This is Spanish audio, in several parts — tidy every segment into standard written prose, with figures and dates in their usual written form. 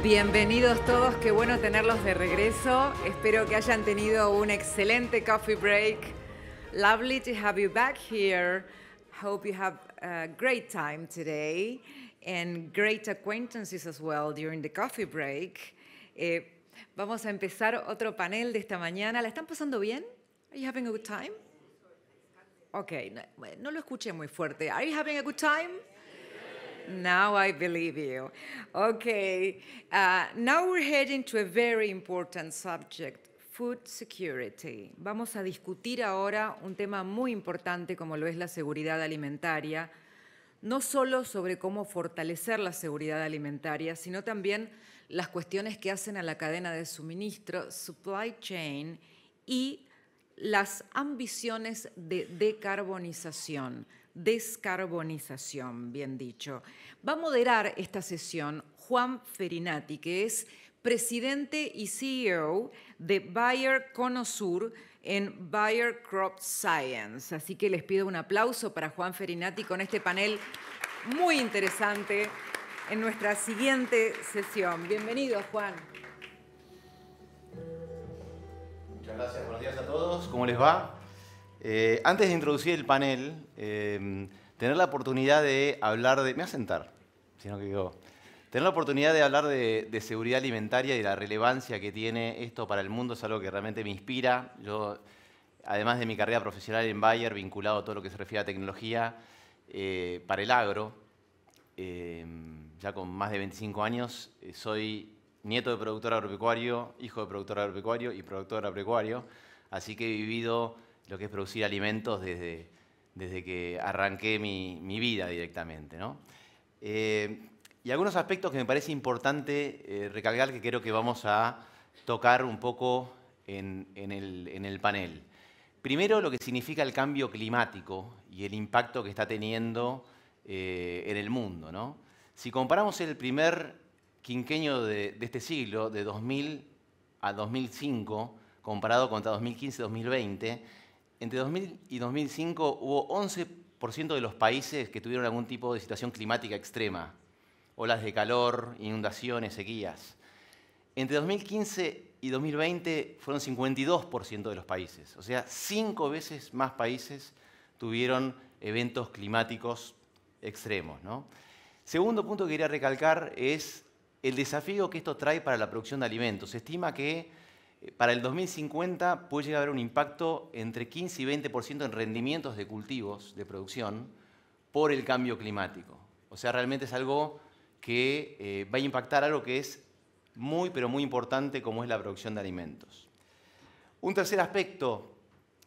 Bienvenidos todos, qué bueno tenerlos de regreso. Espero que hayan tenido un excelente coffee break. Lovely to have you back here. Hope you have a great time today and great acquaintances as well during the coffee break. Vamos a empezar otro panel de esta mañana. ¿La están pasando bien? Are you having a good time? Okay, no lo escuché muy fuerte. Are you having a good time? Now I believe you. Okay, now we're heading to a very important subject, food security. Vamos a discutir ahora un tema muy importante como lo es la seguridad alimentaria, no solo sobre cómo fortalecer la seguridad alimentaria, sino también las cuestiones que hacen a la cadena de suministro, supply chain, y las ambiciones de descarbonización, bien dicho. Va a moderar esta sesión Juan Ferinati, que es presidente y CEO de Bayer Conosur en Bayer Crop Science. Así que les pido un aplauso para Juan Ferinati con este panel muy interesante en nuestra siguiente sesión. Bienvenido, Juan. Muchas gracias, buenos días a todos. ¿Cómo les va? Antes de introducir el panel, tener la oportunidad de hablar de... Me voy a sentar, si no quedo. Tener la oportunidad de hablar de seguridad alimentaria y la relevancia que tiene esto para el mundo es algo que realmente me inspira. Yo, además de mi carrera profesional en Bayer, vinculado a todo lo que se refiere a tecnología para el agro, ya con más de 25 años, soy nieto de productor agropecuario, hijo de productor agropecuario y productor agropecuario, así que he vivido lo que es producir alimentos desde que arranqué mi vida directamente, ¿no? Y algunos aspectos que me parece importante recalcar que creo que vamos a tocar un poco en el panel. Primero, lo que significa el cambio climático y el impacto que está teniendo en el mundo, ¿no? Si comparamos el primer quinquenio de este siglo, de 2000 a 2005, comparado contra 2015-2020, entre 2000 y 2005 hubo 11% de los países que tuvieron algún tipo de situación climática extrema, olas de calor, inundaciones, sequías. Entre 2015 y 2020 fueron 52% de los países, o sea, 5 veces más países tuvieron eventos climáticos extremos, ¿no? Segundo punto que quería recalcar es el desafío que esto trae para la producción de alimentos. Se estima que para el 2050 puede llegar a haber un impacto entre 15 y 20% en rendimientos de cultivos de producción por el cambio climático. O sea, realmente es algo que va a impactar algo que es muy, pero muy importante como es la producción de alimentos. Un tercer aspecto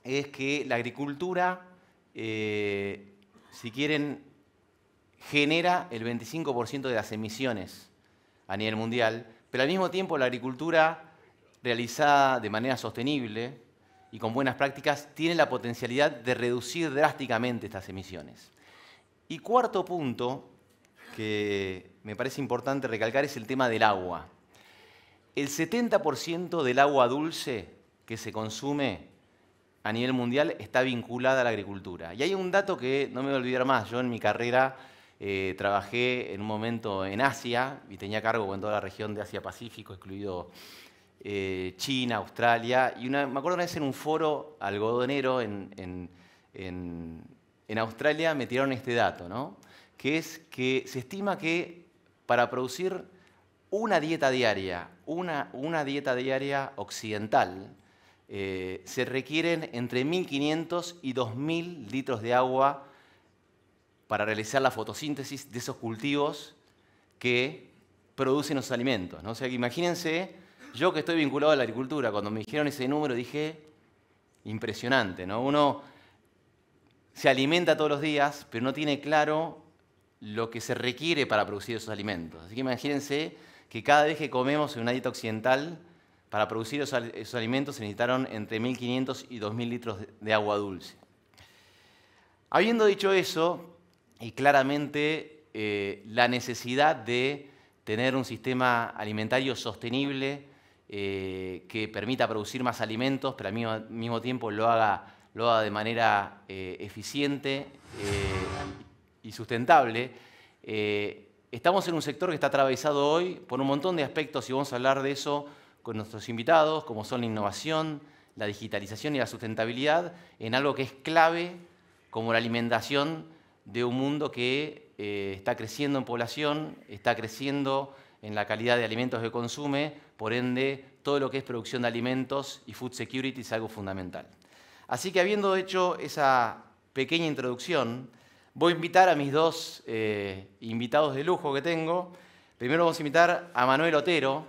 es que la agricultura, si quieren, genera el 25% de las emisiones a nivel mundial, pero al mismo tiempo la agricultura realizada de manera sostenible y con buenas prácticas tiene la potencialidad de reducir drásticamente estas emisiones. Y cuarto punto que me parece importante recalcar es el tema del agua. El 70% del agua dulce que se consume a nivel mundial está vinculada a la agricultura. Y hay un dato que no me voy a olvidar más. Yo en mi carrera trabajé en un momento en Asia y tenía cargo con toda la región de Asia-Pacífico, excluido China, Australia. Y me acuerdo una vez en un foro algodonero en Australia me tiraron este dato, ¿no? Que es que se estima que para producir una dieta diaria, una dieta diaria occidental, se requieren entre 1.500 y 2.000 litros de agua para realizar la fotosíntesis de esos cultivos que producen los alimentos, ¿no? O sea, que imagínense, yo que estoy vinculado a la agricultura, cuando me dijeron ese número dije, impresionante, ¿no? Uno se alimenta todos los días, pero no tiene claro lo que se requiere para producir esos alimentos. Así que imagínense que cada vez que comemos en una dieta occidental, para producir esos alimentos se necesitaron entre 1.500 y 2.000 litros de agua dulce. Habiendo dicho eso, y claramente la necesidad de tener un sistema alimentario sostenible que permita producir más alimentos, pero al mismo tiempo lo haga de manera eficiente y sustentable, estamos en un sector que está atravesado hoy por un montón de aspectos y vamos a hablar de eso con nuestros invitados, como son la innovación, la digitalización y la sustentabilidad, en algo que es clave como la alimentación de un mundo que está creciendo en población, está creciendo en la calidad de alimentos que consume, por ende, todo lo que es producción de alimentos y food security es algo fundamental. Así que habiendo hecho esa pequeña introducción, voy a invitar a mis dos invitados de lujo que tengo. Primero vamos a invitar a Manuel Otero.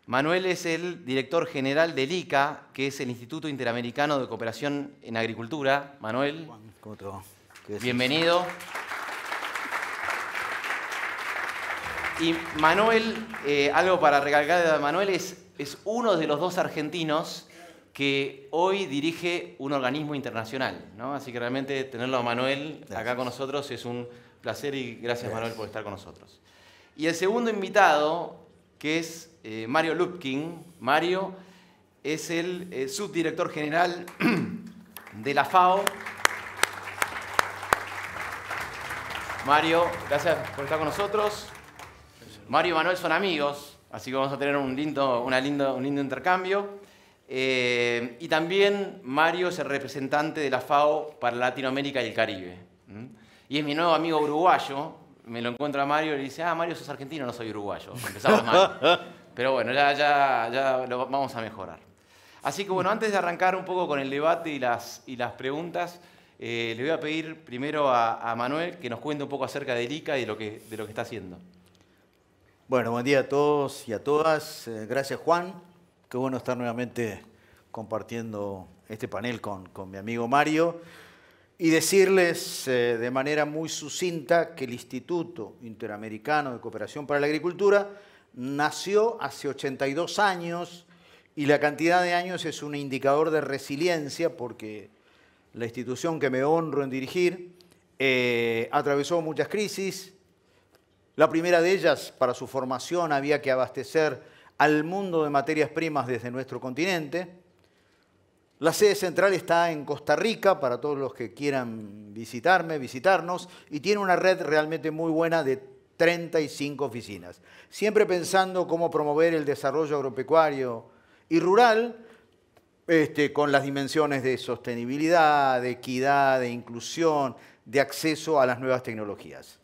Manuel es el director general del ICA, que es el Instituto Interamericano de Cooperación en Agricultura. Manuel, Juan, ¿cómo te va? Bienvenido. Y Manuel, algo para recalcar de Manuel, es uno de los dos argentinos que hoy dirige un organismo internacional, ¿no? Así que realmente tenerlo a Manuel acá con nosotros es un placer y gracias Manuel por estar con nosotros. Y el segundo invitado, que es Mario Lupkin. Mario es el subdirector general de la FAO. Mario, gracias por estar con nosotros. Mario y Manuel son amigos, así que vamos a tener un lindo intercambio. Y también Mario es el representante de la FAO para Latinoamérica y el Caribe. Y es mi nuevo amigo uruguayo. Me lo encuentro a Mario y le dice, Mario, sos argentino, no soy uruguayo. Empezamos mal. Pero bueno, ya lo vamos a mejorar. Así que bueno, antes de arrancar un poco con el debate y las preguntas, le voy a pedir primero a Manuel que nos cuente un poco acerca del ICA y de lo que está haciendo. Bueno, buen día a todos y a todas. Gracias, Juan. Qué bueno estar nuevamente compartiendo este panel con mi amigo Mario. Y decirles de manera muy sucinta que el Instituto Interamericano de Cooperación para la Agricultura nació hace 82 años y la cantidad de años es un indicador de resiliencia porque la institución que me honro en dirigir atravesó muchas crisis. La primera de ellas, para su formación, había que abastecer al mundo de materias primas desde nuestro continente. La sede central está en Costa Rica, para todos los que quieran visitarnos, y tiene una red realmente muy buena de 35 oficinas. Siempre pensando cómo promover el desarrollo agropecuario y rural, con las dimensiones de sostenibilidad, de equidad, de inclusión, de acceso a las nuevas tecnologías.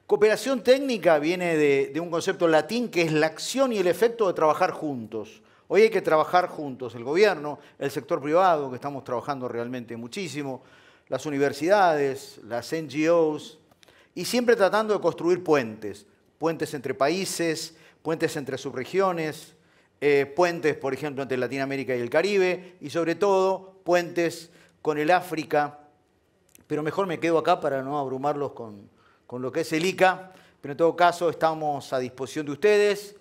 Cooperación técnica viene de un concepto latín que es la acción y el efecto de trabajar juntos. Hoy hay que trabajar juntos, el gobierno, el sector privado, que estamos trabajando realmente muchísimo, las universidades, las NGOs, y siempre tratando de construir puentes entre países, puentes entre subregiones, puentes, por ejemplo, entre Latinoamérica y el Caribe, y sobre todo puentes con el África, pero mejor me quedo acá para no abrumarlos con lo que es el ICA, pero en todo caso estamos a disposición de ustedes.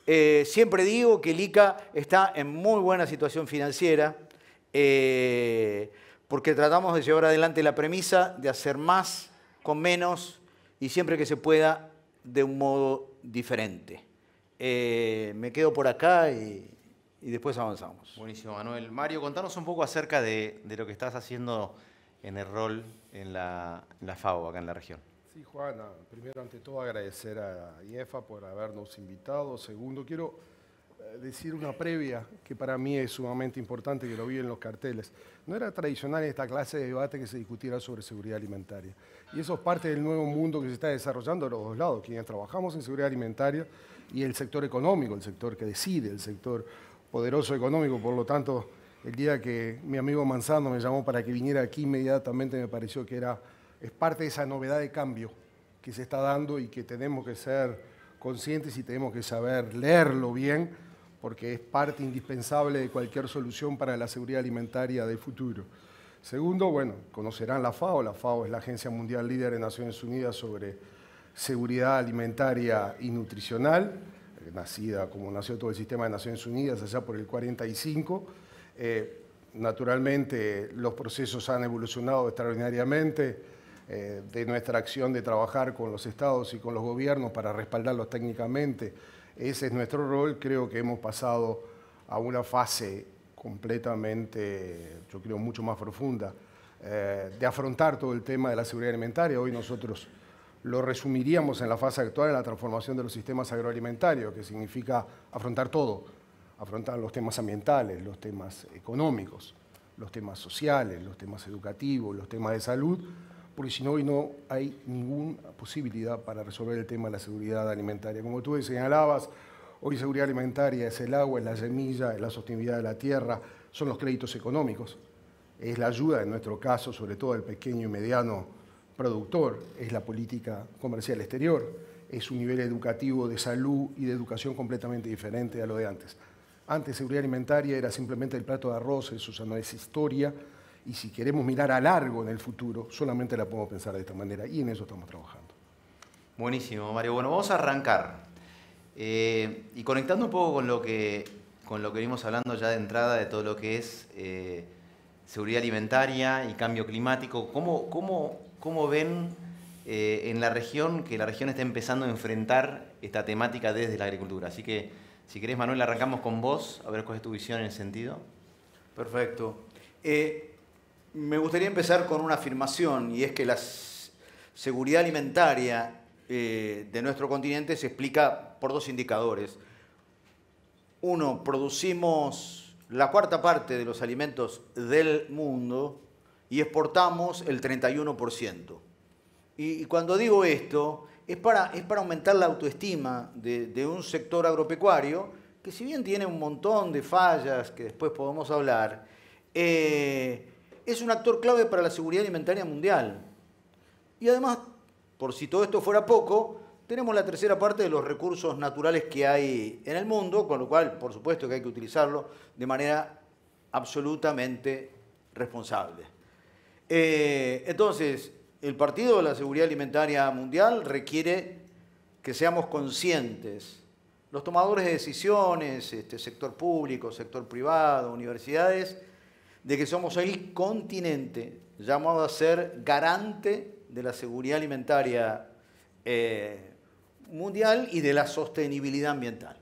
Siempre digo que el ICA está en muy buena situación financiera porque tratamos de llevar adelante la premisa de hacer más con menos y siempre que se pueda de un modo diferente. Me quedo por acá y después avanzamos. Buenísimo, Manuel. Mario, contanos un poco acerca de lo que estás haciendo en el rol en la FAO acá en la región. Sí, Juana, primero ante todo agradecer a IEFA por habernos invitado. Segundo, quiero decir una previa que para mí es sumamente importante, que lo vi en los carteles. No era tradicional en esta clase de debate que se discutiera sobre seguridad alimentaria. Y eso es parte del nuevo mundo que se está desarrollando a los dos lados, quienes trabajamos en seguridad alimentaria y el sector económico, el sector que decide, el sector poderoso económico. Por lo tanto, el día que mi amigo Manzano me llamó para que viniera aquí, inmediatamente me pareció que es parte de esa novedad de cambio que se está dando y que tenemos que ser conscientes y tenemos que saber leerlo bien, porque es parte indispensable de cualquier solución para la seguridad alimentaria del futuro. Segundo, bueno, conocerán la FAO. La FAO es la Agencia Mundial Líder de Naciones Unidas sobre seguridad alimentaria y nutricional, nacida como nació todo el sistema de Naciones Unidas allá por el 45. Naturalmente, los procesos han evolucionado extraordinariamente de nuestra acción de trabajar con los estados y con los gobiernos para respaldarlos técnicamente. Ese es nuestro rol. Creo que hemos pasado a una fase completamente, yo creo, mucho más profunda de afrontar todo el tema de la seguridad alimentaria. Hoy nosotros lo resumiríamos en la fase actual en la transformación de los sistemas agroalimentarios, que significa afrontar todo, afrontar los temas ambientales, los temas económicos, los temas sociales, los temas educativos, los temas de salud, porque si no, hoy no hay ninguna posibilidad para resolver el tema de la seguridad alimentaria. Como tú señalabas, hoy seguridad alimentaria es el agua, es la semilla, es la sostenibilidad de la tierra, son los créditos económicos, es la ayuda, en nuestro caso, sobre todo del pequeño y mediano productor, es la política comercial exterior, es un nivel educativo de salud y de educación completamente diferente a lo de antes. Antes seguridad alimentaria era simplemente el plato de arroz, eso ya no es historia, y si queremos mirar a largo en el futuro, solamente la podemos pensar de esta manera, y en eso estamos trabajando. Buenísimo, Mario. Bueno, vamos a arrancar. Y conectando un poco con lo que venimos hablando ya de entrada, de todo lo que es seguridad alimentaria y cambio climático, ¿cómo ven en la región que la región está empezando a enfrentar esta temática desde la agricultura? Así que, si querés, Manuel, arrancamos con vos, a ver cuál es tu visión en ese sentido. Perfecto. Me gustaría empezar con una afirmación, y es que la seguridad alimentaria de nuestro continente se explica por dos indicadores. Uno, producimos la cuarta parte de los alimentos del mundo y exportamos el 31%. Y cuando digo esto, es para aumentar la autoestima de un sector agropecuario que, si bien tiene un montón de fallas que después podemos hablar, es un actor clave para la seguridad alimentaria mundial. Y además, por si todo esto fuera poco, tenemos la tercera parte de los recursos naturales que hay en el mundo, con lo cual, por supuesto, que hay que utilizarlo de manera absolutamente responsable. Entonces, el Partido de la Seguridad Alimentaria Mundial requiere que seamos conscientes, los tomadores de decisiones, sector público, sector privado, universidades, de que somos el continente llamado a ser garante de la seguridad alimentaria mundial y de la sostenibilidad ambiental.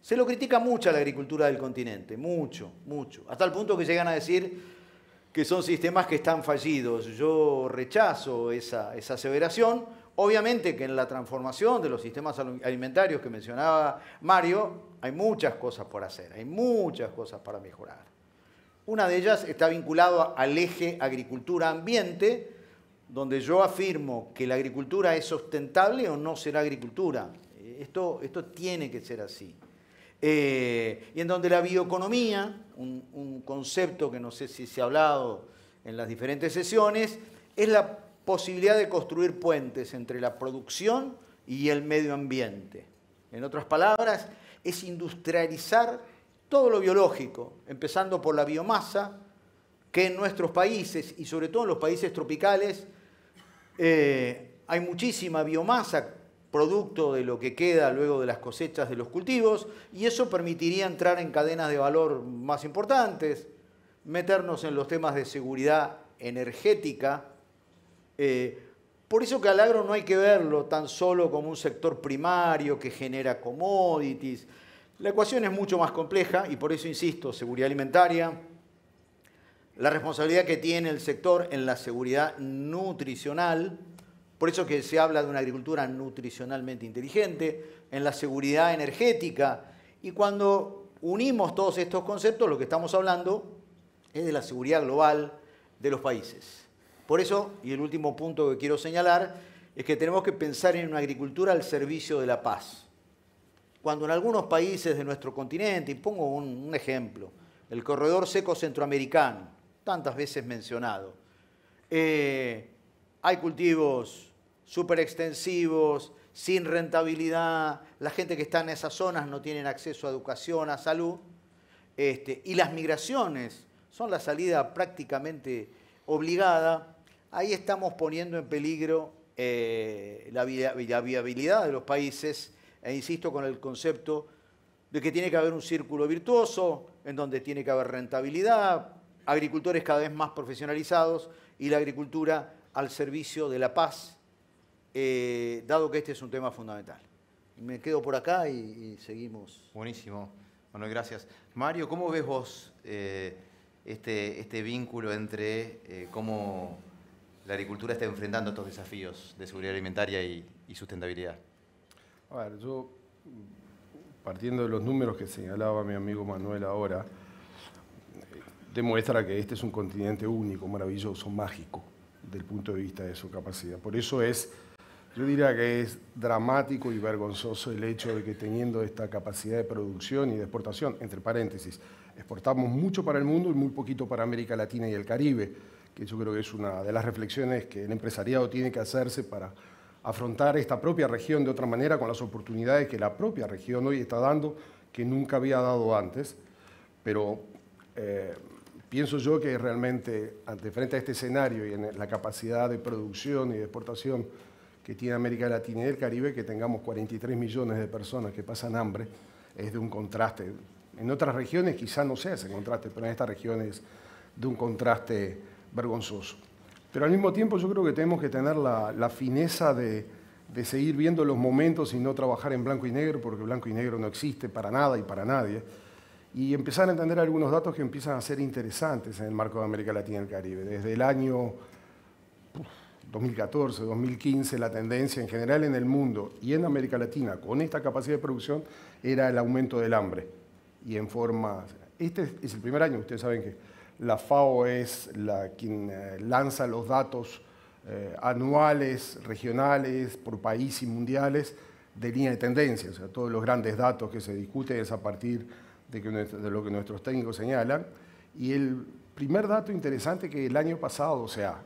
Se lo critica mucho a la agricultura del continente, mucho, mucho, hasta el punto que llegan a decir que son sistemas que están fallidos. Yo rechazo esa aseveración. Obviamente que en la transformación de los sistemas alimentarios que mencionaba Mario, hay muchas cosas por hacer, hay muchas cosas para mejorar. Una de ellas está vinculada al eje agricultura-ambiente, donde yo afirmo que la agricultura es sustentable o no será agricultura. Esto tiene que ser así. Y en donde la bioeconomía, un concepto que no sé si se ha hablado en las diferentes sesiones, es la posibilidad de construir puentes entre la producción y el medio ambiente. En otras palabras, es industrializar todo lo biológico, empezando por la biomasa, que en nuestros países, y sobre todo en los países tropicales, hay muchísima biomasa, producto de lo que queda luego de las cosechas de los cultivos, y eso permitiría entrar en cadenas de valor más importantes, meternos en los temas de seguridad energética. Por eso que al agro no hay que verlo tan solo como un sector primario que genera commodities. La ecuación es mucho más compleja y por eso insisto, seguridad alimentaria, la responsabilidad que tiene el sector en la seguridad nutricional, por eso que se habla de una agricultura nutricionalmente inteligente, en la seguridad energética, y cuando unimos todos estos conceptos, lo que estamos hablando es de la seguridad global de los países. Por eso, y el último punto que quiero señalar, es que tenemos que pensar en una agricultura al servicio de la paz. Cuando en algunos países de nuestro continente, y pongo un ejemplo, el corredor seco centroamericano, tantas veces mencionado, hay cultivos súper extensivos, sin rentabilidad, la gente que está en esas zonas no tiene acceso a educación, a salud, y las migraciones son la salida prácticamente obligada. Ahí estamos poniendo en peligro la viabilidad de los países, e insisto con el concepto de que tiene que haber un círculo virtuoso, en donde tiene que haber rentabilidad, agricultores cada vez más profesionalizados y la agricultura al servicio de la paz, dado que este es un tema fundamental. Me quedo por acá y seguimos. Buenísimo. Manuel, gracias. Mario, ¿cómo ves vos este vínculo entre cómo la agricultura está enfrentando estos desafíos de seguridad alimentaria y sustentabilidad? A ver, yo, partiendo de los números que señalaba mi amigo Manuel ahora, demuestra que este es un continente único, maravilloso, mágico, desde el punto de vista de su capacidad. Por eso yo diría que es dramático y vergonzoso el hecho de que teniendo esta capacidad de producción y de exportación, entre paréntesis, exportamos mucho para el mundo y muy poquito para América Latina y el Caribe, que yo creo que es una de las reflexiones que el empresariado tiene que hacerse para afrontar esta propia región de otra manera, con las oportunidades que la propia región hoy está dando, que nunca había dado antes. Pero pienso yo que realmente, frente a este escenario y en la capacidad de producción y de exportación que tiene América Latina y el Caribe, que tengamos 43 millones de personas que pasan hambre, es de un contraste. En otras regiones quizá no sea ese contraste, pero en esta región es de un contraste vergonzoso. Pero al mismo tiempo yo creo que tenemos que tener la fineza de seguir viendo los momentos y no trabajar en blanco y negro, porque blanco y negro no existe para nada y para nadie, y empezar a entender algunos datos que empiezan a ser interesantes en el marco de América Latina y el Caribe. Desde el año 2014, 2015, la tendencia en general en el mundo y en América Latina, con esta capacidad de producción, era el aumento del hambre. Y en forma... Este es el primer año, ustedes saben que la FAO es quien lanza los datos anuales, regionales, por país y mundiales, de línea de tendencia. O sea, todos los grandes datos que se discuten es a partir de lo que nuestros técnicos señalan. Y el primer dato interesante que el año pasado, o sea,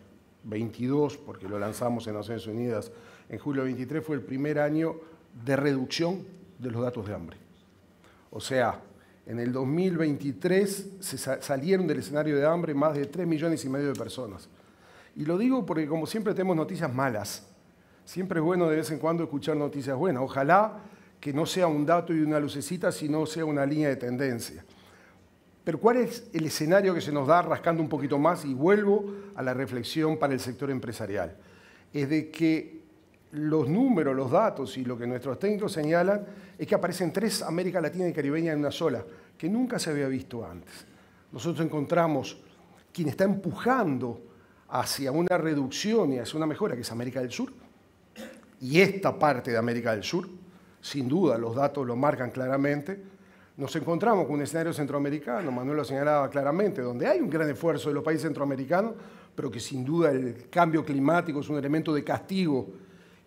22, porque lo lanzamos en Naciones Unidas en julio 23, fue el primer año de reducción de los datos de hambre. O sea, en el 2023 salieron del escenario de hambre más de 3,5 millones de personas. Y lo digo porque, como siempre, tenemos noticias malas. Siempre es bueno de vez en cuando escuchar noticias buenas. Ojalá que no sea un dato y una lucecita, sino sea una línea de tendencia. Pero ¿cuál es el escenario que se nos da rascando un poquito más? Y vuelvo a la reflexión para el sector empresarial. Es de que los números, los datos y lo que nuestros técnicos señalan es que aparecen 3 América Latina y Caribeña en una sola, que nunca se había visto antes. Nosotros encontramos quien está empujando hacia una reducción y hacia una mejora, que es América del Sur. Y esta parte de América del Sur, sin duda, los datos lo marcan claramente. Nos encontramos con un escenario centroamericano, Manuel lo señalaba claramente, donde hay un gran esfuerzo de los países centroamericanos, pero que sin duda el cambio climático es un elemento de castigo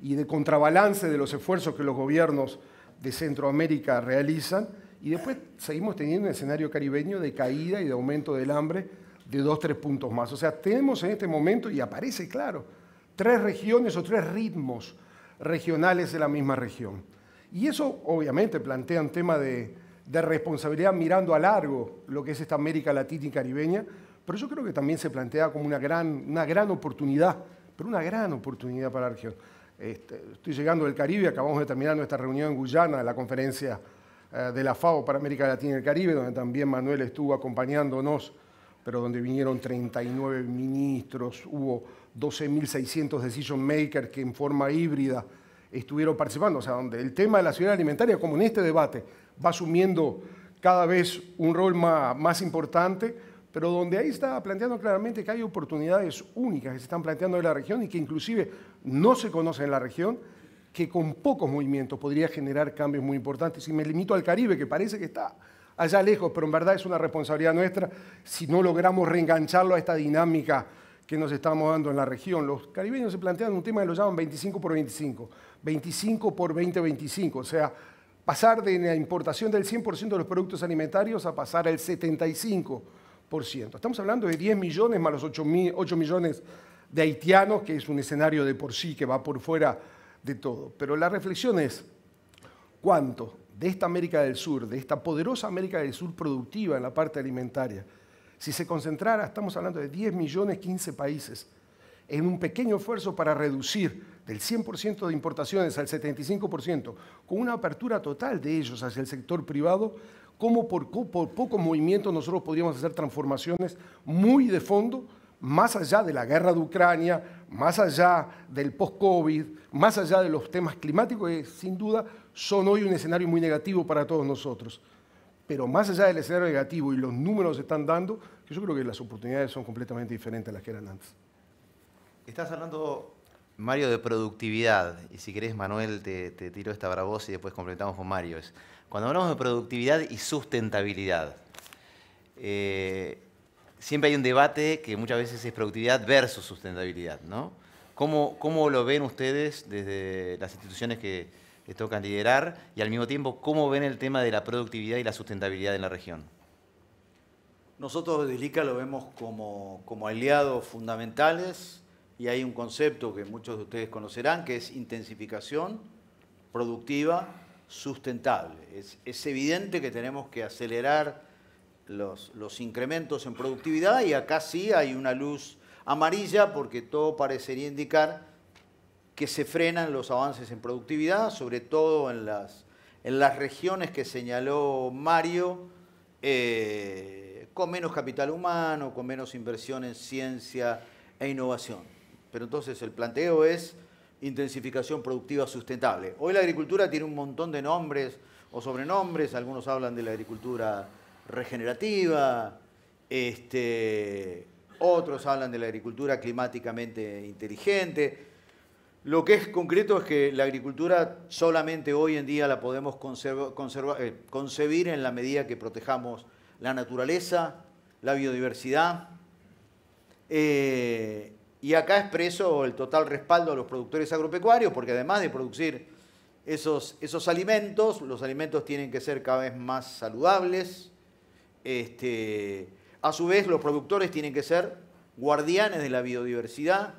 y de contrabalance de los esfuerzos que los gobiernos de Centroamérica realizan. Y después seguimos teniendo un escenario caribeño de caída y de aumento del hambre de 2-3 puntos más. O sea, tenemos en este momento, y aparece claro, 3 regiones o 3 ritmos regionales de la misma región. Y eso obviamente plantea un tema de responsabilidad mirando a largo lo que es esta América Latina y Caribeña, pero yo creo que también se plantea como una gran oportunidad, pero una gran oportunidad para la región. Estoy llegando del Caribe, acabamos de terminar nuestra reunión en Guyana, la conferencia de la FAO para América Latina y el Caribe, donde también Manuel estuvo acompañándonos, pero donde vinieron 39 ministros, hubo 12.600 decision makers que en forma híbrida estuvieron participando, o sea, donde el tema de la seguridad alimentaria, como en este debate, va asumiendo cada vez un rol más importante, pero donde ahí está planteando claramente que hay oportunidades únicas que se están planteando en la región y que inclusive no se conocen en la región, que con pocos movimientos podría generar cambios muy importantes. Y me limito al Caribe, que parece que está allá lejos, pero en verdad es una responsabilidad nuestra si no logramos reengancharlo a esta dinámica que nos estamos dando en la región. Los caribeños se plantean un tema que lo llaman 25 por 25, 25 por 20-25, o sea, pasar de la importación del 100% de los productos alimentarios a pasar al 75%. Estamos hablando de 10 millones más los 8 millones de haitianos, que es un escenario de por sí que va por fuera de todo. Pero la reflexión es, ¿cuánto de esta América del Sur, de esta poderosa América del Sur productiva en la parte alimentaria, si se concentrara, estamos hablando de 10 millones, 15 países, en un pequeño esfuerzo para reducir del 100% de importaciones al 75%, con una apertura total de ellos hacia el sector privado, cómo por poco movimiento nosotros podríamos hacer transformaciones muy de fondo, más allá de la guerra de Ucrania, más allá del post-COVID, más allá de los temas climáticos, que sin duda son hoy un escenario muy negativo para todos nosotros. Pero más allá del escenario negativo y los números se están dando, yo creo que las oportunidades son completamente diferentes a las que eran antes. Estás hablando, Mario, de productividad. Y si querés, Manuel, te tiro esta para vos y después completamos con Mario. Cuando hablamos de productividad y sustentabilidad, siempre hay un debate que muchas veces es productividad versus sustentabilidad, ¿no? ¿Cómo lo ven ustedes desde las instituciones que les tocan liderar? Y al mismo tiempo, ¿cómo ven el tema de la productividad y la sustentabilidad en la región? Nosotros desde ICA lo vemos como aliados fundamentales y hay un concepto que muchos de ustedes conocerán que es intensificación productiva sustentable. Es evidente que tenemos que acelerar los incrementos en productividad y acá sí hay una luz amarilla porque todo parecería indicar que se frenan los avances en productividad, sobre todo en las regiones que señaló Mario, con menos capital humano, con menos inversión en ciencia e innovación. Pero entonces el planteo es intensificación productiva sustentable. Hoy la agricultura tiene un montón de nombres o sobrenombres, algunos hablan de la agricultura regenerativa, otros hablan de la agricultura climáticamente inteligente. Lo que es concreto es que la agricultura solamente hoy en día la podemos concebir en la medida que protejamos la naturaleza, la biodiversidad. Y acá expreso el total respaldo a los productores agropecuarios, porque además de producir esos alimentos, los alimentos tienen que ser cada vez más saludables. A su vez, los productores tienen que ser guardianes de la biodiversidad,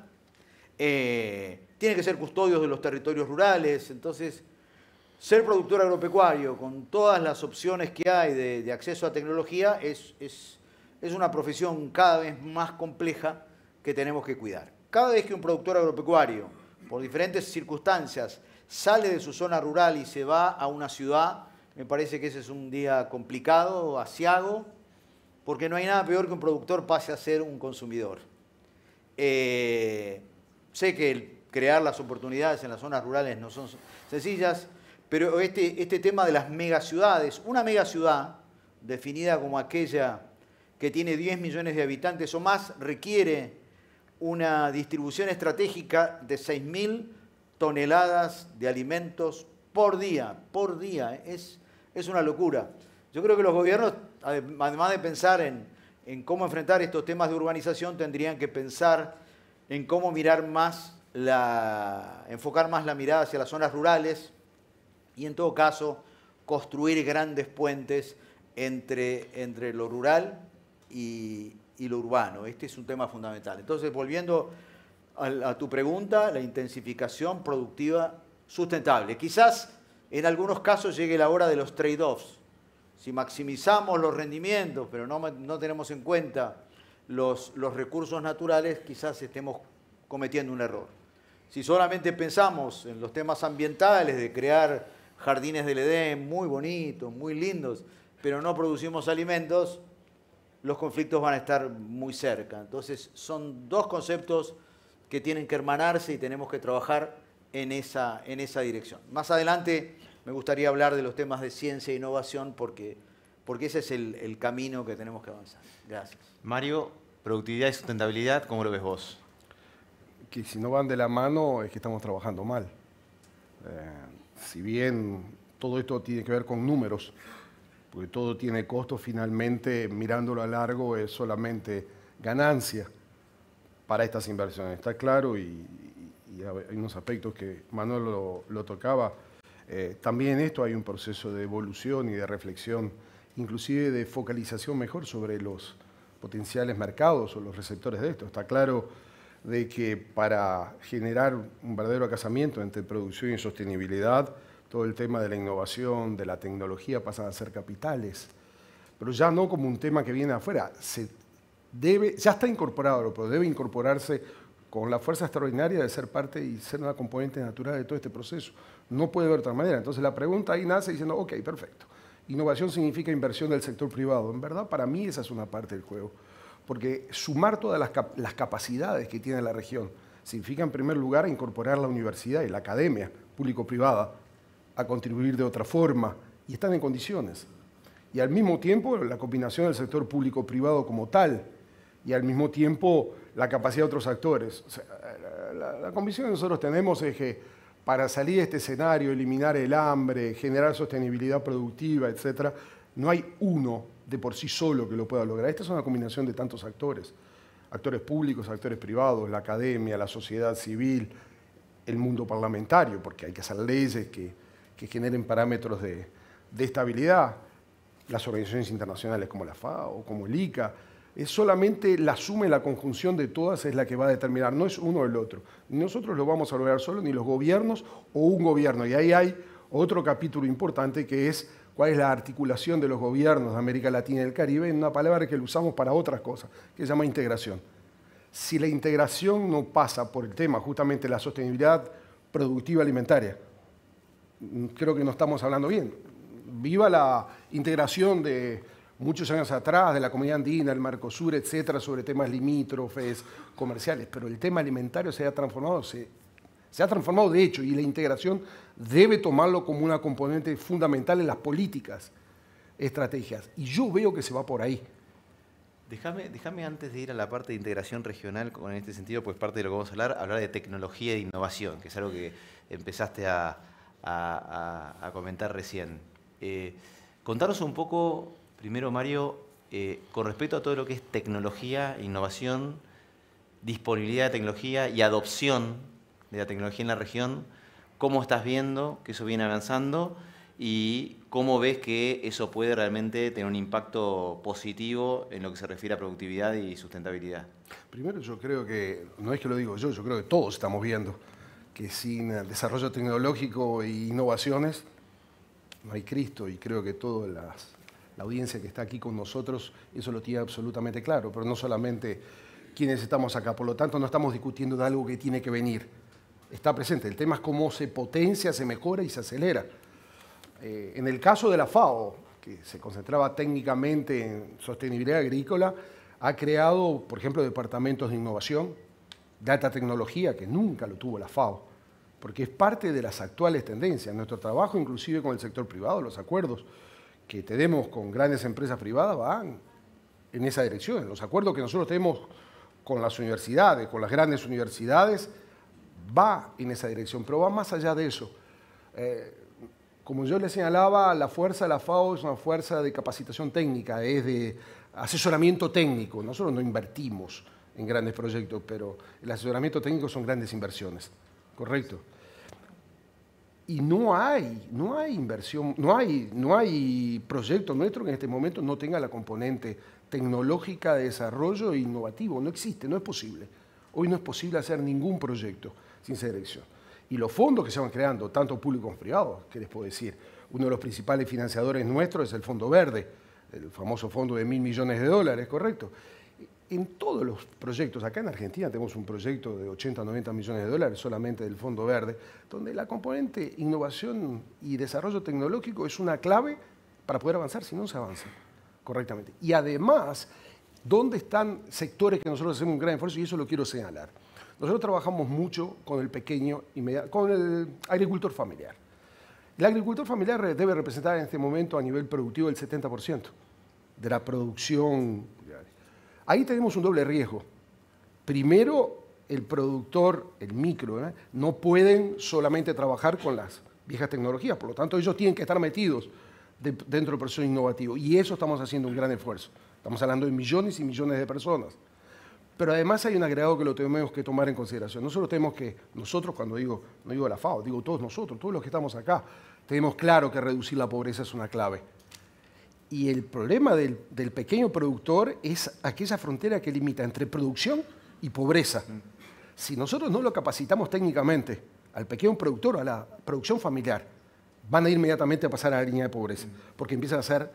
tienen que ser custodios de los territorios rurales. Entonces, ser productor agropecuario con todas las opciones que hay de acceso a tecnología es una profesión cada vez más compleja que tenemos que cuidar. Cada vez que un productor agropecuario, por diferentes circunstancias, sale de su zona rural y se va a una ciudad, me parece que ese es un día complicado, aciago, porque no hay nada peor que un productor pase a ser un consumidor. Sé que crear las oportunidades en las zonas rurales no son sencillas, pero este tema de las megaciudades, una megaciudad definida como aquella que tiene 10 millones de habitantes o más, requiere una distribución estratégica de 6.000 toneladas de alimentos por día. Es una locura. Yo creo que los gobiernos, además de pensar en cómo enfrentar estos temas de urbanización, tendrían que pensar en cómo enfocar más la mirada hacia las zonas rurales y en todo caso construir grandes puentes entre lo rural y lo urbano. Este es un tema fundamental. Entonces, volviendo a tu pregunta, la intensificación productiva sustentable. Quizás en algunos casos llegue la hora de los trade-offs. Si maximizamos los rendimientos, pero no tenemos en cuenta los recursos naturales, quizás estemos cometiendo un error. Si solamente pensamos en los temas ambientales, de crear jardines del Edén muy bonitos, muy lindos, pero no producimos alimentos, los conflictos van a estar muy cerca. Entonces, son dos conceptos que tienen que hermanarse y tenemos que trabajar en esa dirección. Más adelante me gustaría hablar de los temas de ciencia e innovación porque ese es el camino que tenemos que avanzar. Gracias. Mario, productividad y sustentabilidad, ¿cómo lo ves vos? Que si no van de la mano es que estamos trabajando mal. Si bien todo esto tiene que ver con números, porque todo tiene costo, finalmente mirándolo a largo es solamente ganancia para estas inversiones. Está claro y hay unos aspectos que Manuel lo tocaba. También en esto hay un proceso de evolución y de reflexión, inclusive de focalización mejor sobre los potenciales mercados o los receptores de esto. Está claro de que para generar un verdadero acasamiento entre producción y sostenibilidad, todo el tema de la innovación, de la tecnología pasan a ser capitales, pero ya no como un tema que viene afuera. Ya está incorporado, pero debe incorporarse con la fuerza extraordinaria de ser parte y ser una componente natural de todo este proceso. No puede haber otra manera. Entonces la pregunta ahí nace diciendo, ok, perfecto. Innovación significa inversión del sector privado. En verdad, para mí esa es una parte del juego. Porque sumar todas las capacidades que tiene la región significa, en primer lugar, incorporar la universidad y la academia público-privada a contribuir de otra forma, y están en condiciones. Y al mismo tiempo, la combinación del sector público-privado como tal y al mismo tiempo la capacidad de otros actores. O sea, la convicción que nosotros tenemos es que para salir de este escenario, eliminar el hambre, generar sostenibilidad productiva, etc., no hay uno de por sí solo que lo pueda lograr. Esta es una combinación de tantos actores, actores públicos, actores privados, la academia, la sociedad civil, el mundo parlamentario, porque hay que hacer leyes que generen parámetros de estabilidad, las organizaciones internacionales como la FAO, como el ICA. Es solamente la suma y la conjunción de todas es la que va a determinar, no es uno o el otro. Ni nosotros lo vamos a lograr solo, ni los gobiernos o un gobierno. Y ahí hay otro capítulo importante que es cuál es la articulación de los gobiernos de América Latina y el Caribe en una palabra que lo usamos para otras cosas, que se llama integración. Si la integración no pasa por el tema justamente la sostenibilidad productiva alimentaria, creo que no estamos hablando bien. Viva la integración de muchos años atrás de la Comunidad Andina, el Mercosur, etcétera, sobre temas limítrofes, comerciales, pero el tema alimentario se ha transformado de hecho, y la integración debe tomarlo como una componente fundamental en las políticas, estrategias. Y yo veo que se va por ahí. Déjame antes de ir a la parte de integración regional, en este sentido, pues parte de lo que vamos a hablar de tecnología e innovación, que es algo que empezaste a comentar recién. Contanos un poco, primero Mario, con respecto a todo lo que es tecnología, innovación, disponibilidad de tecnología y adopción de la tecnología en la región, ¿cómo estás viendo que eso viene avanzando y cómo ves que eso puede realmente tener un impacto positivo en lo que se refiere a productividad y sustentabilidad? Primero yo creo que, no es que lo digo yo creo que todos estamos viendo que sin desarrollo tecnológico e innovaciones no hay Cristo, y creo que toda la audiencia que está aquí con nosotros eso lo tiene absolutamente claro, pero no solamente quienes estamos acá, por lo tanto no estamos discutiendo de algo que tiene que venir, está presente, el tema es cómo se potencia, se mejora y se acelera. En el caso de la FAO, que se concentraba técnicamente en sostenibilidad agrícola, ha creado, por ejemplo, departamentos de innovación, de alta tecnología, que nunca lo tuvo la FAO, porque es parte de las actuales tendencias. Nuestro trabajo, inclusive con el sector privado, los acuerdos que tenemos con grandes empresas privadas van en esa dirección. Los acuerdos que nosotros tenemos con las universidades, con las grandes universidades, va en esa dirección, pero va más allá de eso. Como yo le señalaba, la fuerza de la FAO es una fuerza de capacitación técnica, es de asesoramiento técnico. Nosotros no invertimos en grandes proyectos, pero el asesoramiento técnico son grandes inversiones, ¿correcto? Y no hay inversión, no hay proyecto nuestro que en este momento no tenga la componente tecnológica de desarrollo e innovativo. No existe, no es posible. Hoy no es posible hacer ningún proyecto sin esa dirección. Y los fondos que se van creando, tanto públicos como privados, ¿qué les puedo decir? Uno de los principales financiadores nuestros es el Fondo Verde, el famoso fondo de $1.000 millones, ¿correcto? En todos los proyectos, acá en Argentina tenemos un proyecto de 80 o 90 millones de dólares solamente del Fondo Verde, donde la componente innovación y desarrollo tecnológico es una clave para poder avanzar, si no se avanza correctamente. Y además, ¿dónde están sectores que nosotros hacemos un gran esfuerzo? Y eso lo quiero señalar. Nosotros trabajamos mucho con el pequeño, con el agricultor familiar. El agricultor familiar debe representar en este momento a nivel productivo el 70% de la producción. Ahí tenemos un doble riesgo. Primero, el productor, el micro, no pueden solamente trabajar con las viejas tecnologías, por lo tanto ellos tienen que estar metidos dentro del proceso innovativo, y eso estamos haciendo un gran esfuerzo. Estamos hablando de millones y millones de personas. Pero además hay un agregado que lo tenemos que tomar en consideración. Nosotros cuando digo, no digo la FAO, digo todos nosotros, todos los que estamos acá, tenemos claro que reducir la pobreza es una clave. Y el problema del pequeño productor es aquella frontera que limita entre producción y pobreza. Si nosotros no lo capacitamos técnicamente al pequeño productor, a la producción familiar, van a ir inmediatamente a pasar a la línea de pobreza, porque empiezan a hacer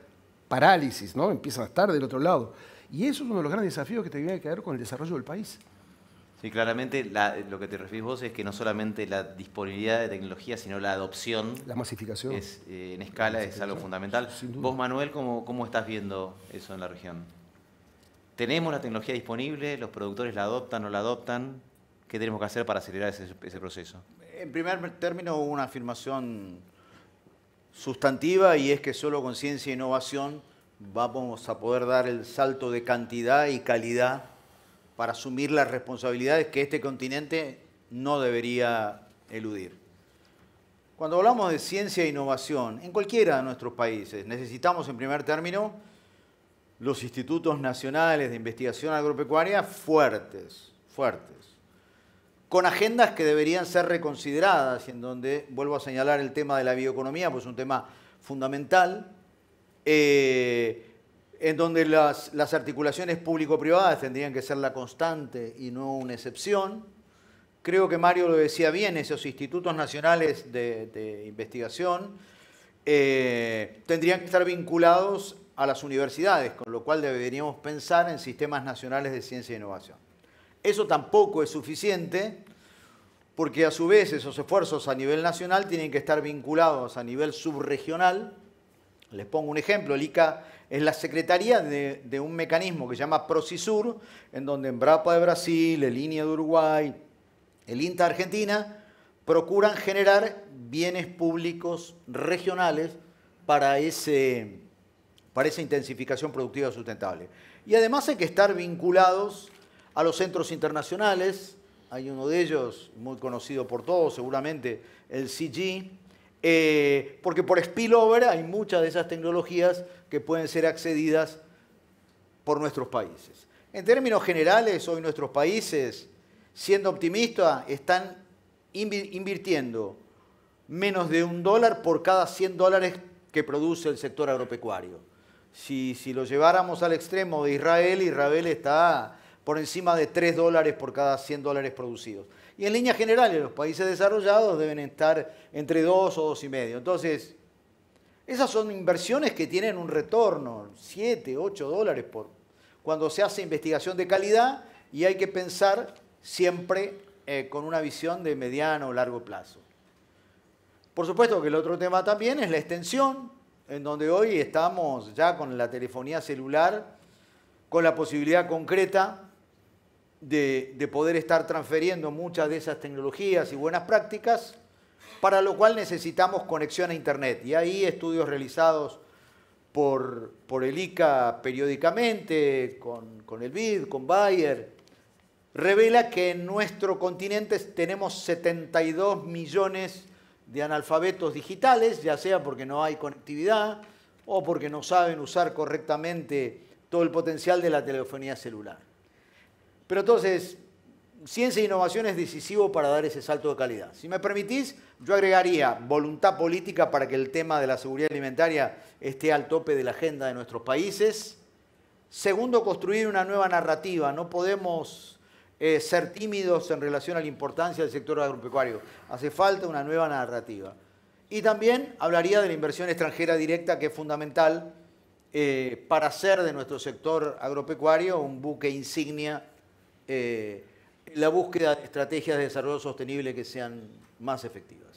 parálisis, ¿no? Empiezan a estar del otro lado. Y eso es uno de los grandes desafíos que tiene que ver con el desarrollo del país. Sí, claramente lo que te refieres vos es que no solamente la disponibilidad de tecnología, sino la adopción. La masificación. En escala es algo fundamental. Vos, Manuel, ¿cómo estás viendo eso en la región? ¿Tenemos la tecnología disponible? ¿Los productores la adoptan o no la adoptan? ¿Qué tenemos que hacer para acelerar ese proceso? En primer término, una afirmación sustantiva, y es que solo con ciencia e innovación vamos a poder dar el salto de cantidad y calidad para asumir las responsabilidades que este continente no debería eludir. Cuando hablamos de ciencia e innovación, en cualquiera de nuestros países, necesitamos en primer término los institutos nacionales de investigación agropecuaria fuertes, con agendas que deberían ser reconsideradas y en donde, vuelvo a señalar el tema de la bioeconomía, pues es un tema fundamental, en donde las articulaciones público-privadas tendrían que ser la constante y no una excepción. Creo que Mario lo decía bien, esos institutos nacionales de investigación tendrían que estar vinculados a las universidades, con lo cual deberíamos pensar en sistemas nacionales de ciencia e innovación. Eso tampoco es suficiente, porque a su vez esos esfuerzos a nivel nacional tienen que estar vinculados a nivel subregional. Les pongo un ejemplo, el ICA es la secretaría de un mecanismo que se llama Procisur, en donde Embrapa de Brasil, el INIA de Uruguay, el INTA de Argentina, procuran generar bienes públicos regionales para esa intensificación productiva sustentable. Y además hay que estar vinculados a los centros internacionales. Hay uno de ellos muy conocido por todos, seguramente el CG, porque por spillover hay muchas de esas tecnologías que pueden ser accedidas por nuestros países. En términos generales, hoy nuestros países, siendo optimistas, están invirtiendo menos de $1 por cada $100 que produce el sector agropecuario. Si lo lleváramos al extremo de Israel, Israel está por encima de $3 por cada $100 producidos. Y en líneas generales, los países desarrollados deben estar entre 2 o 2,5. Entonces, esas son inversiones que tienen un retorno, $7, $8 cuando se hace investigación de calidad, y hay que pensar siempre con una visión de mediano o largo plazo. Por supuesto que el otro tema también es la extensión, en donde hoy estamos ya con la telefonía celular, con la posibilidad concreta de poder estar transfiriendo muchas de esas tecnologías y buenas prácticas, para lo cual necesitamos conexión a Internet. Y hay estudios realizados por el ICA periódicamente, con el BID, con Bayer, revela que en nuestro continente tenemos 72 millones de analfabetos digitales, ya sea porque no hay conectividad o porque no saben usar correctamente todo el potencial de la telefonía celular. Pero entonces, ciencia e innovación es decisivo para dar ese salto de calidad. Si me permitís, yo agregaría voluntad política para que el tema de la seguridad alimentaria esté al tope de la agenda de nuestros países. Segundo, construir una nueva narrativa. No podemos ser tímidos en relación a la importancia del sector agropecuario. Hace falta una nueva narrativa. Y también hablaría de la inversión extranjera directa, que es fundamental para hacer de nuestro sector agropecuario un buque insignia, la búsqueda de estrategias de desarrollo sostenible que sean más efectivas.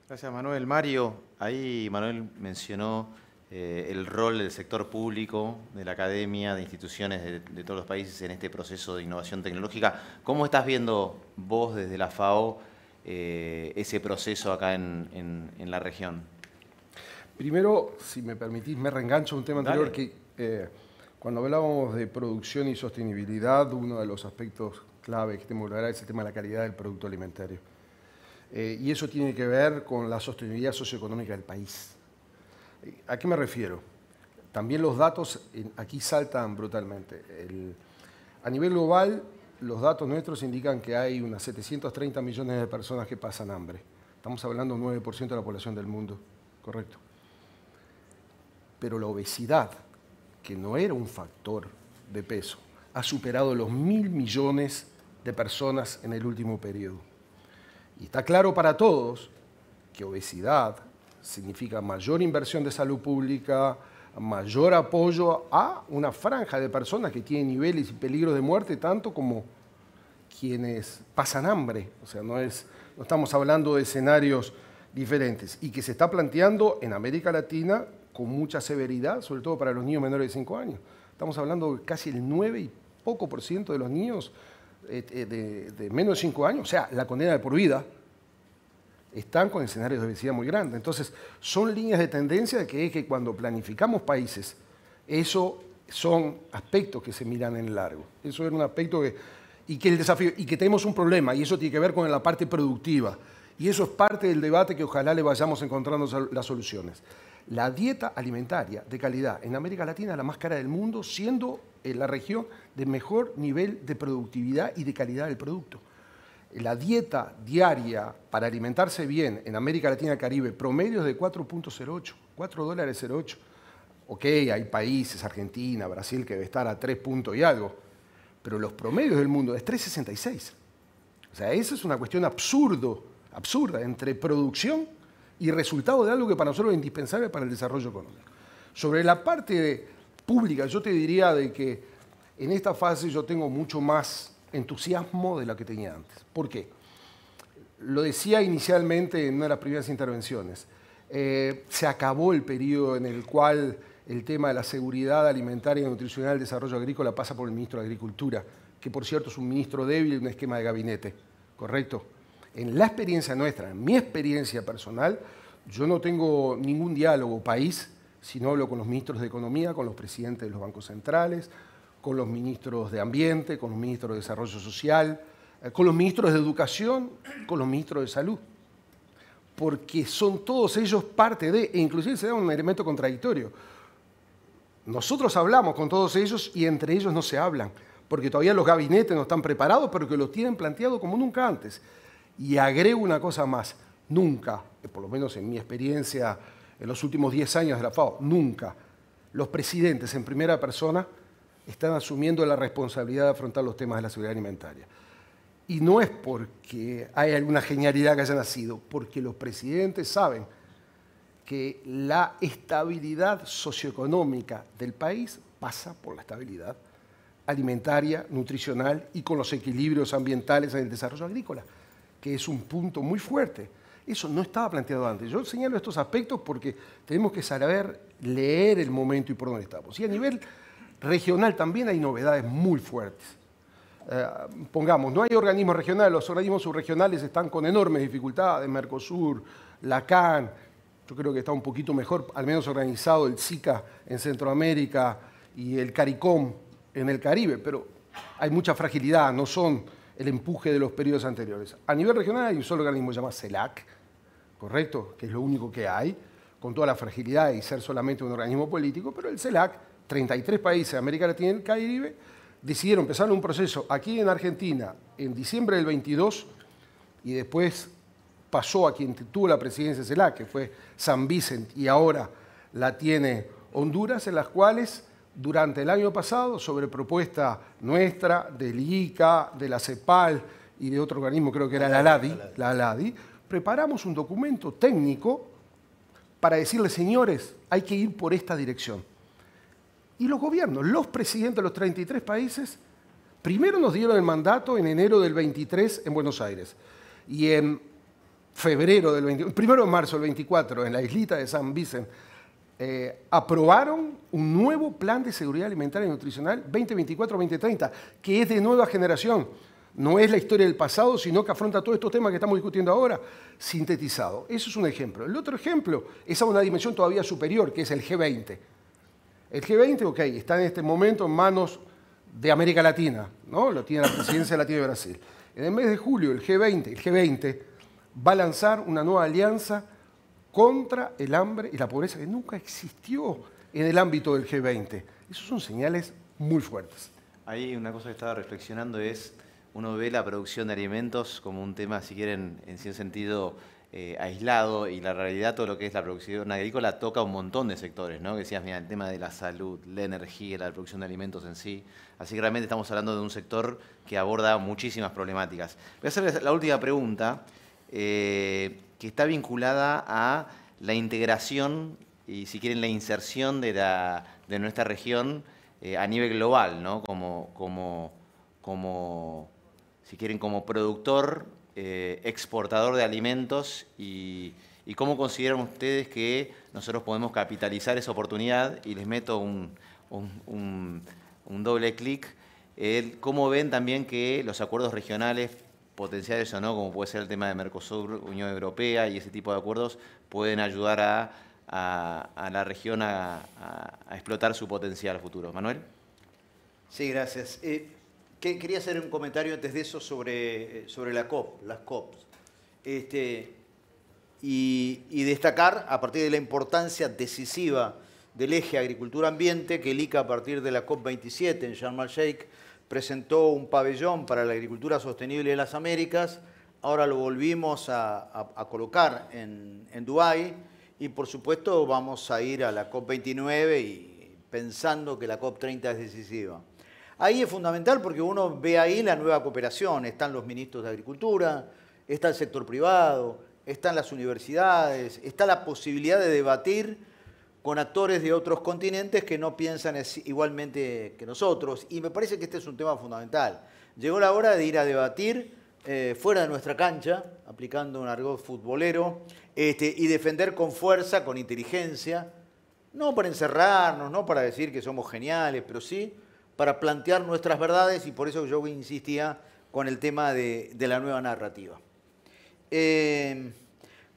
Gracias, Manuel. Mario, ahí Manuel mencionó el rol del sector público, de la academia, de instituciones de todos los países en este proceso de innovación tecnológica. ¿Cómo estás viendo vos desde la FAO ese proceso acá en la región? Primero, si me permitís, me reengancho a un tema anterior que cuando hablábamos de producción y sostenibilidad, uno de los aspectos clave que tenemos que lograr es el tema de la calidad del producto alimentario. Y eso tiene que ver con la sostenibilidad socioeconómica del país. ¿A qué me refiero? También los datos aquí saltan brutalmente. A nivel global, los datos nuestros indican que hay unas 730 millones de personas que pasan hambre. Estamos hablando del 9% de la población del mundo, ¿correcto? Pero la obesidad, que no era un factor de peso, ha superado los 1.000 millones de personas en el último periodo. Y está claro para todos que obesidad significa mayor inversión de salud pública, mayor apoyo a una franja de personas que tienen niveles y peligros de muerte, tanto como quienes pasan hambre. O sea, no estamos hablando de escenarios diferentes, y que se está planteando en América Latina con mucha severidad, sobre todo para los niños menores de 5 años. Estamos hablando de casi el 9 y poco por ciento de los niños de menos de 5 años, o sea, la condena de por vida, están con escenarios de obesidad muy grandes. Entonces, son líneas de tendencia que es que cuando planificamos países, eso son aspectos que se miran en largo. Eso era un aspecto y que el desafío, y que tenemos un problema, y eso tiene que ver con la parte productiva. Y eso es parte del debate que ojalá le vayamos encontrando las soluciones. La dieta alimentaria de calidad en América Latina es la más cara del mundo, siendo la región de mejor nivel de productividad y de calidad del producto. La dieta diaria para alimentarse bien en América Latina y Caribe, promedio es de 4.08, $4.08. Ok, hay países, Argentina, Brasil, que debe estar a 3 puntos y algo, pero los promedios del mundo es 3.66. O sea, esa es una cuestión absurda entre producción y resultado de algo que para nosotros es indispensable para el desarrollo económico. Sobre la parte pública, yo te diría de que en esta fase yo tengo mucho más entusiasmo de la que tenía antes. ¿Por qué? Lo decía inicialmente en una de las primeras intervenciones. Se acabó el periodo en el cual el tema de la seguridad alimentaria y nutricional del desarrollo agrícola pasa por el ministro de Agricultura, que por cierto es un ministro débil en un esquema de gabinete, ¿correcto? En la experiencia nuestra, en mi experiencia personal, yo no tengo ningún diálogo país si no hablo con los ministros de Economía, con los presidentes de los bancos centrales, con los ministros de Ambiente, con los ministros de Desarrollo Social, con los ministros de Educación, con los ministros de Salud. Porque son todos ellos parte de, e inclusive se da un elemento contradictorio. Nosotros hablamos con todos ellos y entre ellos no se hablan, porque todavía los gabinetes no están preparados, pero que lo tienen planteado como nunca antes. Y agrego una cosa más, nunca, por lo menos en mi experiencia en los últimos 10 años de la FAO, nunca los presidentes en primera persona están asumiendo la responsabilidad de afrontar los temas de la seguridad alimentaria. Y no es porque hay alguna genialidad que haya nacido, porque los presidentes saben que la estabilidad socioeconómica del país pasa por la estabilidad alimentaria, nutricional y con los equilibrios ambientales en el desarrollo agrícola, que es un punto muy fuerte. Eso no estaba planteado antes. Yo señalo estos aspectos porque tenemos que saber leer el momento y por dónde estamos. Y a nivel regional también hay novedades muy fuertes. Pongamos, no hay organismos regionales, los organismos subregionales están con enormes dificultades, Mercosur, la CAN, yo creo que está un poquito mejor, al menos organizado el SICA en Centroamérica y el CARICOM en el Caribe, pero hay mucha fragilidad, no son el empuje de los periodos anteriores. A nivel regional hay un solo organismo que se llama CELAC, ¿correcto? Que es lo único que hay, con toda la fragilidad y ser solamente un organismo político, pero el CELAC, 33 países de América Latina y el Caribe, decidieron empezar un proceso aquí en Argentina en diciembre del 22 y después pasó a quien tuvo la presidencia de CELAC, que fue San Vicente, y ahora la tiene Honduras, en las cuales durante el año pasado, sobre propuesta nuestra, del ICA, de la CEPAL y de otro organismo, creo que era la ALADI, preparamos un documento técnico para decirles, señores, hay que ir por esta dirección. Y los gobiernos, los presidentes de los 33 países, primero nos dieron el mandato en enero del 23 en Buenos Aires. Y en febrero del 21, primero de marzo del 24, en la islita de San Vicente, aprobaron un nuevo plan de seguridad alimentaria y nutricional 2024-2030, que es de nueva generación. No es la historia del pasado, sino que afronta todos estos temas que estamos discutiendo ahora, sintetizado. Eso es un ejemplo. El otro ejemplo es a una dimensión todavía superior, que es el G20. El G20, ok, está en este momento en manos de América Latina, ¿no? Lo tiene la presidencia de Latina y Brasil. En el mes de julio, el G20 va a lanzar una nueva alianza contra el hambre y la pobreza que nunca existió en el ámbito del G20. Esos son señales muy fuertes. Ahí una cosa que estaba reflexionando es, uno ve la producción de alimentos como un tema, si quieren, en cierto sentido, aislado, y la realidad, todo lo que es la producción agrícola, toca un montón de sectores, ¿no? Que decías, mira, el tema de la salud, la energía, la producción de alimentos en sí. Así que realmente estamos hablando de un sector que aborda muchísimas problemáticas. Voy a hacerles la última pregunta, que está vinculada a la integración y, si quieren, la inserción de nuestra región a nivel global, ¿no? Si quieren, como productor, exportador de alimentos, y cómo consideran ustedes que nosotros podemos capitalizar esa oportunidad. Y les meto un doble clic, cómo ven también que los acuerdos regionales, potenciales o no, como puede ser el tema de Mercosur, Unión Europea y ese tipo de acuerdos, pueden ayudar a la región a explotar su potencial futuro. Manuel. Sí, gracias. Quería hacer un comentario antes de eso sobre la COP, las COPs. Y destacar, a partir de la importancia decisiva del eje agricultura-ambiente, que el ICA, a partir de la COP27 en Sharm el Sheikh, presentó un pabellón para la agricultura sostenible de las Américas. Ahora lo volvimos a colocar en Dubái y, por supuesto, vamos a ir a la COP29 y pensando que la COP30 es decisiva. Ahí es fundamental porque uno ve ahí la nueva cooperación. Están los ministros de Agricultura, está el sector privado, están las universidades, está la posibilidad de debatir con actores de otros continentes que no piensan igualmente que nosotros. Y me parece que este es un tema fundamental. Llegó la hora de ir a debatir fuera de nuestra cancha, aplicando un argot futbolero, y defender con fuerza, con inteligencia, no para encerrarnos, no para decir que somos geniales, pero sí para plantear nuestras verdades, y por eso yo insistía con el tema de la nueva narrativa.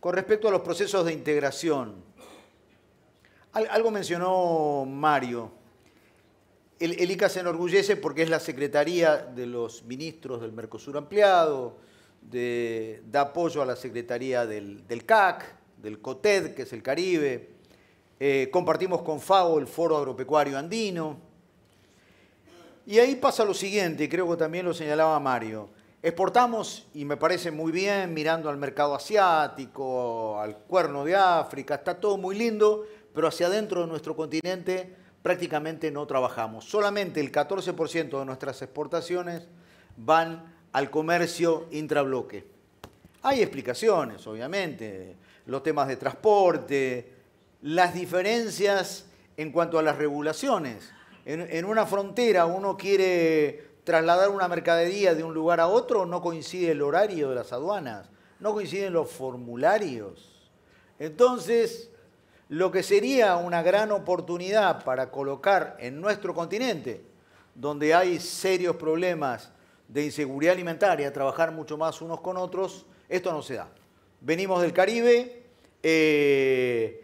Con respecto a los procesos de integración, algo mencionó Mario. El ICA se enorgullece porque es la secretaría de los ministros del Mercosur ampliado, da apoyo a la secretaría del CAC, del COTED, que es el Caribe. Compartimos con FAO el Foro Agropecuario Andino. Y ahí pasa lo siguiente, y creo que también lo señalaba Mario. Exportamos, y me parece muy bien, mirando al mercado asiático, al Cuerno de África, está todo muy lindo, pero hacia adentro de nuestro continente prácticamente no trabajamos. Solamente el 14% de nuestras exportaciones van al comercio intrabloque. Hay explicaciones, obviamente, los temas de transporte, las diferencias en cuanto a las regulaciones. En una frontera uno quiere trasladar una mercadería de un lugar a otro, no coincide el horario de las aduanas, no coinciden los formularios. Entonces, lo que sería una gran oportunidad para colocar en nuestro continente, donde hay serios problemas de inseguridad alimentaria, trabajar mucho más unos con otros, esto no se da. Venimos del Caribe, el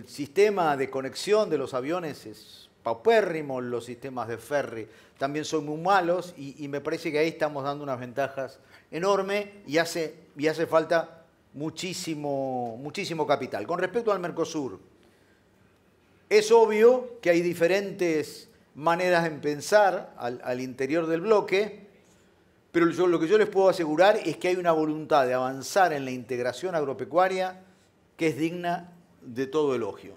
sistema de conexión de los aviones es paupérrimo, los sistemas de ferry también son muy malos y me parece que ahí estamos dando unas ventajas enormes y hace falta muchísimo capital. Con respecto al Mercosur, es obvio que hay diferentes maneras de pensar al interior del bloque, pero lo que yo les puedo asegurar es que hay una voluntad de avanzar en la integración agropecuaria que es digna de todo elogio.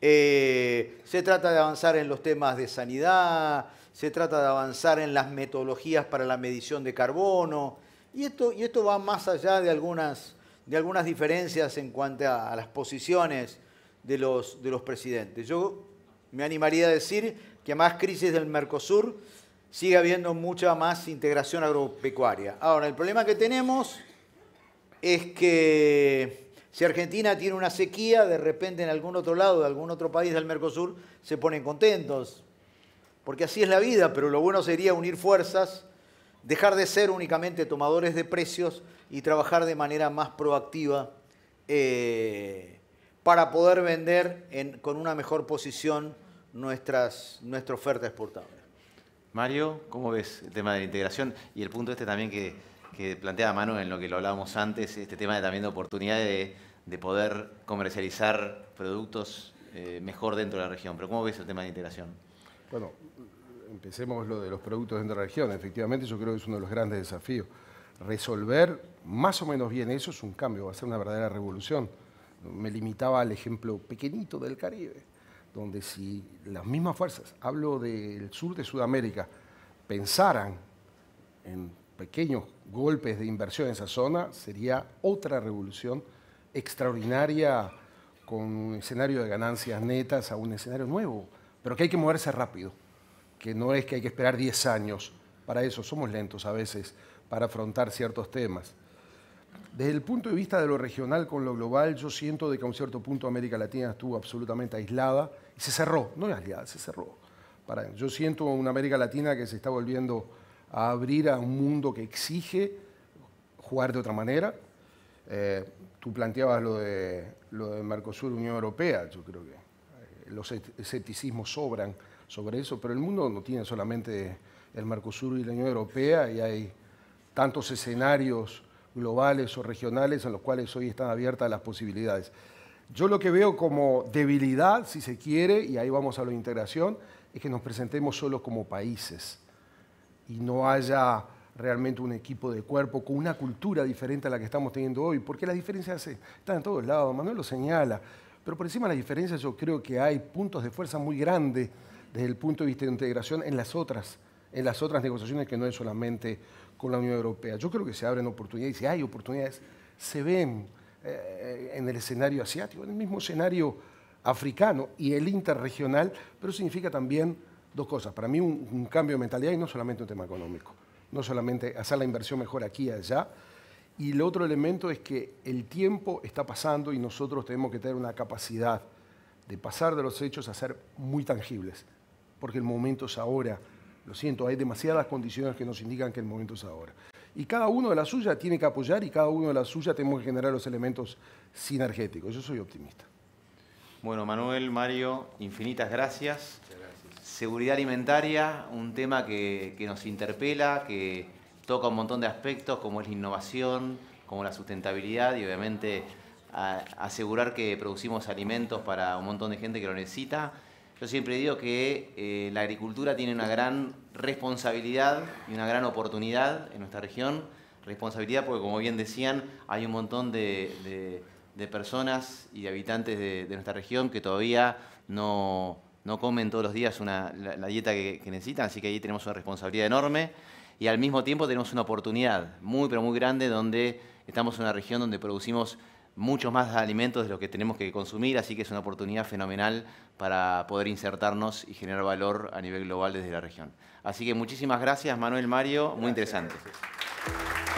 Se trata de avanzar en los temas de sanidad, se trata de avanzar en las metodologías para la medición de carbono, y esto va más allá de algunas diferencias en cuanto a las posiciones de los presidentes. Yo me animaría a decir que a más crisis del Mercosur sigue habiendo mucha más integración agropecuaria. Ahora, el problema que tenemos es que si Argentina tiene una sequía, de repente en algún otro lado, de algún otro país del Mercosur, se ponen contentos. Porque así es la vida, pero lo bueno sería unir fuerzas, dejar de ser únicamente tomadores de precios y trabajar de manera más proactiva para poder vender con una mejor posición nuestra oferta exportable. Mario, ¿cómo ves el tema de la integración y el punto también que planteaba Manu en lo que lo hablábamos antes, este tema también de oportunidad de poder comercializar productos mejor dentro de la región? Pero ¿cómo ves el tema de integración? Bueno, empecemos lo de los productos dentro de la región. Efectivamente, yo creo que es uno de los grandes desafíos. Resolver más o menos bien eso es un cambio, va a ser una verdadera revolución. Me limitaba al ejemplo pequeñito del Caribe, donde si las mismas fuerzas, hablo del sur de Sudamérica, pensaran en pequeños golpes de inversión en esa zona, sería otra revolución extraordinaria con un escenario de ganancias netas a un escenario nuevo, pero que hay que moverse rápido, que no es que hay que esperar 10 años. Para eso somos lentos a veces para afrontar ciertos temas. Desde el punto de vista de lo regional con lo global, yo siento de que a un cierto punto América Latina estuvo absolutamente aislada y se cerró, no aislada, se cerró. Yo siento una América Latina que se está volviendo a abrir a un mundo que exige jugar de otra manera. Tú planteabas lo de Mercosur, Unión Europea. Yo creo que los escepticismos sobran sobre eso, pero el mundo no tiene solamente el Mercosur y la Unión Europea, y hay tantos escenarios globales o regionales en los cuales hoy están abiertas las posibilidades. Yo lo que veo como debilidad, si se quiere, y ahí vamos a la integración, es que nos presentemos solo como países y no haya realmente un equipo de cuerpo con una cultura diferente a la que estamos teniendo hoy, porque las diferencias están en todos lados, Manuel lo señala, pero por encima de las diferencias yo creo que hay puntos de fuerza muy grandes desde el punto de vista de integración en las otras negociaciones, que no es solamente con la Unión Europea. Yo creo que se abren oportunidades, y si hay oportunidades, se ven en el escenario asiático, en el mismo escenario africano y el interregional, pero significa también dos cosas. Para mí un cambio de mentalidad, y no solamente un tema económico, no solamente hacer la inversión mejor aquí y allá. Y el otro elemento es que el tiempo está pasando y nosotros tenemos que tener una capacidad de pasar de los hechos a ser muy tangibles, porque el momento es ahora. Lo siento, hay demasiadas condiciones que nos indican que el momento es ahora. Y cada uno de la suya tiene que apoyar, y cada uno de la suya tenemos que generar los elementos sinergéticos. Yo soy optimista. Bueno, Manuel, Mario, infinitas gracias. Seguridad alimentaria, un tema que nos interpela, que toca un montón de aspectos, como es la innovación, como la sustentabilidad, y obviamente asegurar que producimos alimentos para un montón de gente que lo necesita. Yo siempre digo que la agricultura tiene una gran responsabilidad y una gran oportunidad en nuestra región. Responsabilidad porque, como bien decían, hay un montón de personas y de habitantes de nuestra región que todavía no comen todos los días la dieta que necesitan, así que ahí tenemos una responsabilidad enorme. Y al mismo tiempo tenemos una oportunidad muy, pero muy grande, donde estamos en una región donde producimos muchos más alimentos de los que tenemos que consumir, así que es una oportunidad fenomenal para poder insertarnos y generar valor a nivel global desde la región. Así que muchísimas gracias, Manuel, Mario, muy interesante. Gracias.